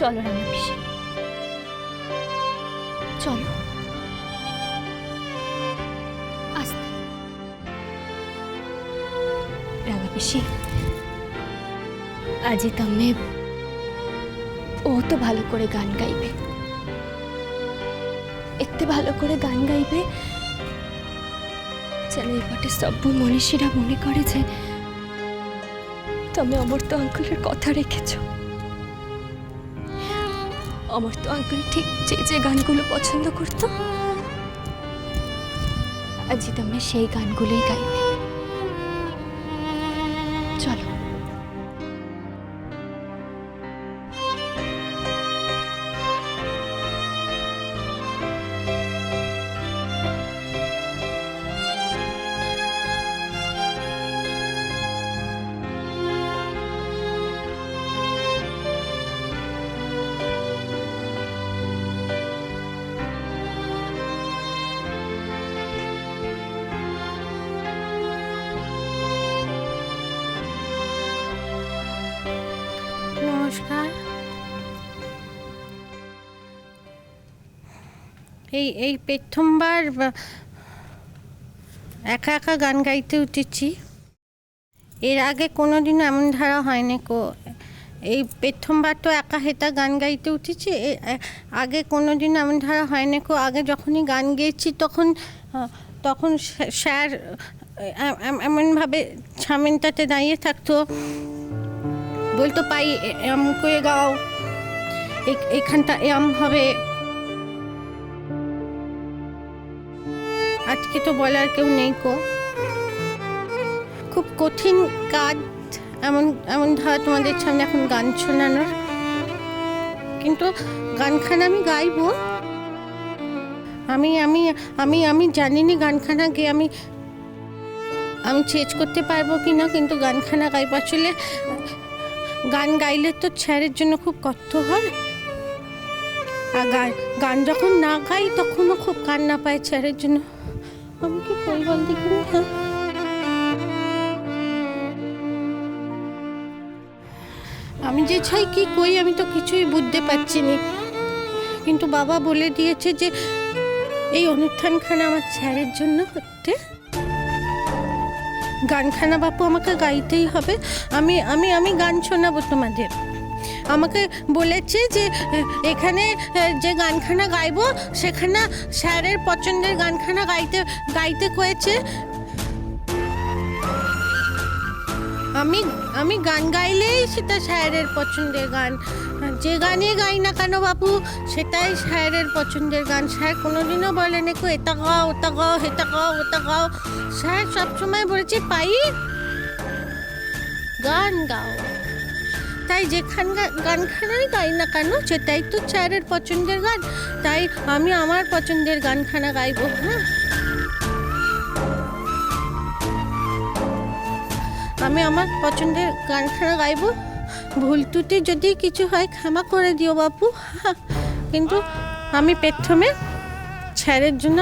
চলো রাঙা পিসি, চলো। আস্তে। রাঙা পিসি, আজি তুমি ও তো ভালো করে গান গাইবে, এতে ভালো করে গান গাইবে যেন এবারে সব্বু মনীষীরা মনে করে যে তুমি অমর্ত আঙ্কুলের কথা রেখেছ। অমর্ত আঙ্কুল ঠিক যে যে গানগুলো পছন্দ করতো আজি তুমি সেই গানগুলোই গাইবে। চলো। নমস্কার। এই প্রথমবার একা একা গান গাইতে উঠেছি। এর আগে কোনোদিনও এমন ধারা হয়নি কো। এই প্রথমবার তো একা হেতা গান গাইতে উঠেছি। আগে কোনোদিনও এমন ধারা হয়নি কো। আগে যখনই গান গেয়েছি তখন স্যার এমনভাবে সামনেটাতে দাঁড়িয়ে থাকতো, বলতো পাই এম করে গাও, এখানটা এম হবে। আজকে তো বলার কেউ নেই কো। খুব কঠিন কাজ এমন ধারা তোমাদের সামনে এখন গান শোনানোর। কিন্তু গানখানা আমি গাইবো। আমি আমি আমি আমি জানিনি গানখানা গিয়ে আমি চেঞ্জ করতে পারবো কি না, কিন্তু গানখানা গাইবো। আসলে গান গাইলে তো স্যারের জন্য খুব কষ্ট হয়, আর গান যখন না গাই তখনও খুব কান্না পায় স্যারের জন্য। আমি কি কই বল দেখি। হ্যাঁ, আমি যে চাই কি কই আমি তো কিছুই বুঝতে পারছি না। কিন্তু বাবা বলে দিয়েছে যে এই অনুষ্ঠানখানা আমার স্যারের জন্য করতে। গানখানা বাপু আমাকে গাইতেই হবে। আমি আমি আমি গান শোনাবো তোমাদের। আমাকে বলেছে যে এখানে যে গানখানা গাইবো সেখানে স্যারের পছন্দের গানখানা গাইতে কয়েছে। আমি গান গাইলেই সেটা স্যারের পছন্দের গান। যে গানই গাই না কেন বাপু সেটাই স্যারের পছন্দের গান। স্যার কোনোদিনও বলেনি কো এটা গাও ওটা গাও, হেটা গাও ওটা গাও। স্যার সবসময় বলেছে পাই গান গাও। তাই গানখানাই গাই না কেন সেটাই তো স্যারের পছন্দের গান। তাই আমি আমার পছন্দের গানখানা গাইবো। হ্যাঁ, আমি আমার পছন্দের গানখানা গাইবো। ভুল ত্রুটি যদি কিছু হয় ক্ষমা করে দিও বাপু। কিন্তু আমি প্রথমে স্যারের জন্য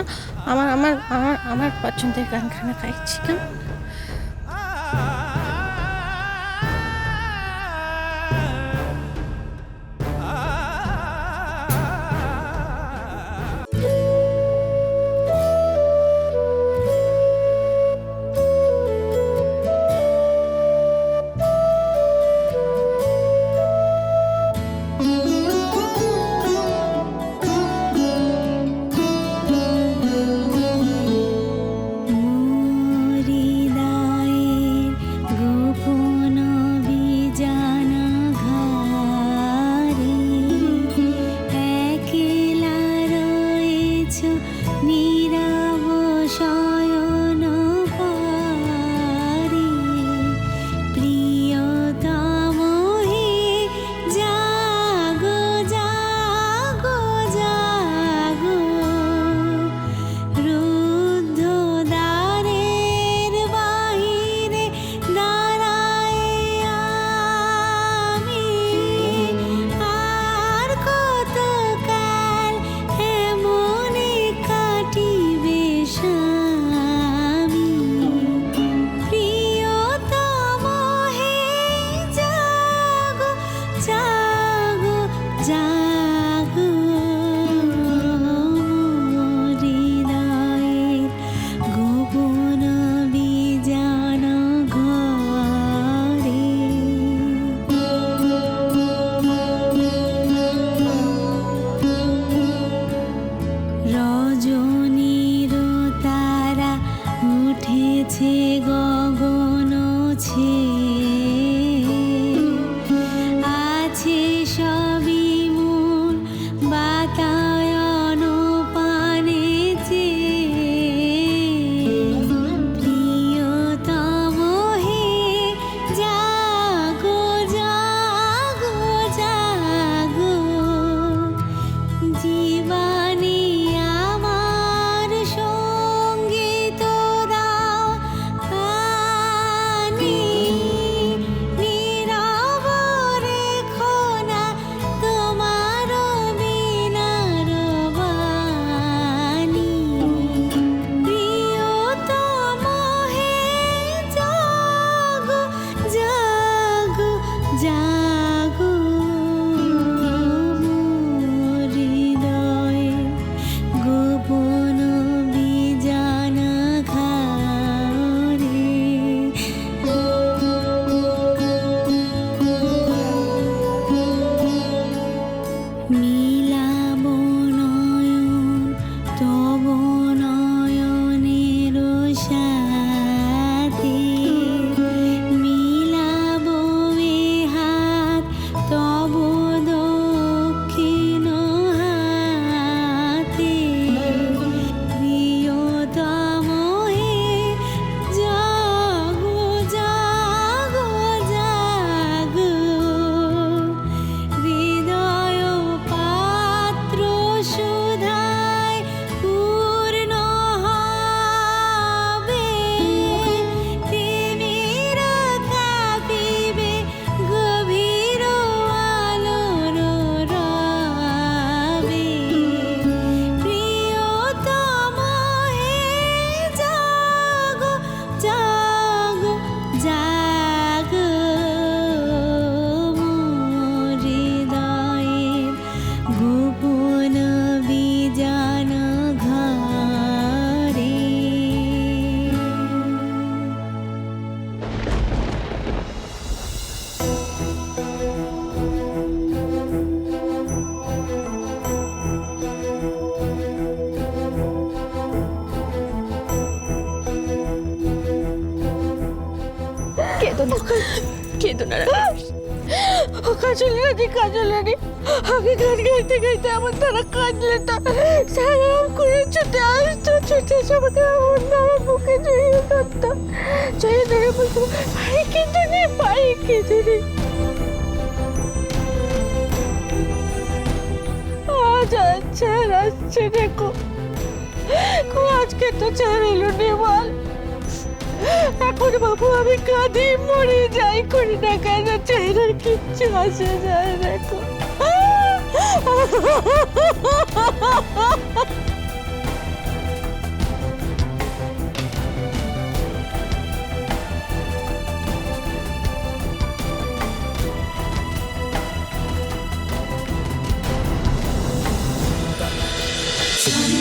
আমার আমার আমার আমার পছন্দের গানখানা গাইছি। কেমন? মোরি জাগো হৃদয়ের গোপন বিজান ঘরে রজনীর তারা উঠেছে গগন আছে সবই মন বাতায়ন পানে প্রিয়তম হে জাগো জাগো জাগো জীবনে আমার সঙ্গীত দাও কানে নীরব রেখো না তোমার বিনার বাণী প্রিয়তম হে জাগো জাগো জাগো হৃদয়ে গোপন বিজান ঘরে নীলাভ নয়ন তব নয়নের সাথে মিলাব এ হাত তব দক্ষিণ হাতে প্রিয়তম হে জাগো জাগো জাগো হৃদয় পাত্র সুধায় পূর্ণ হবে তিমির কাঁপিবে গভীর আলোর রবে প্রিয়তম হে জাগো জাগো জাগো হৃদয়ের গোপন বিজান ঘরে কেঁদো না, কেঁদো না রানী। ও কাজল রানী আমি গান গাইতে গাইতে আমার তারা কাঁদলে তা সারাম করে ছুটে আসতো ছুটে এসে আমাকে আমার নামা বুকে জড়িয়ে ধরতো জড়িয়ে ধরে বলতো ভাই কেঁদে নে আজ আচ্ছা আসছে দেখো আজকে তো চার এলো নে বল এখন বাবু আমি কাঁদি মরে যাই করি না কেন চেহারার কিচ্ছু আসে যায় দেখো Sorry.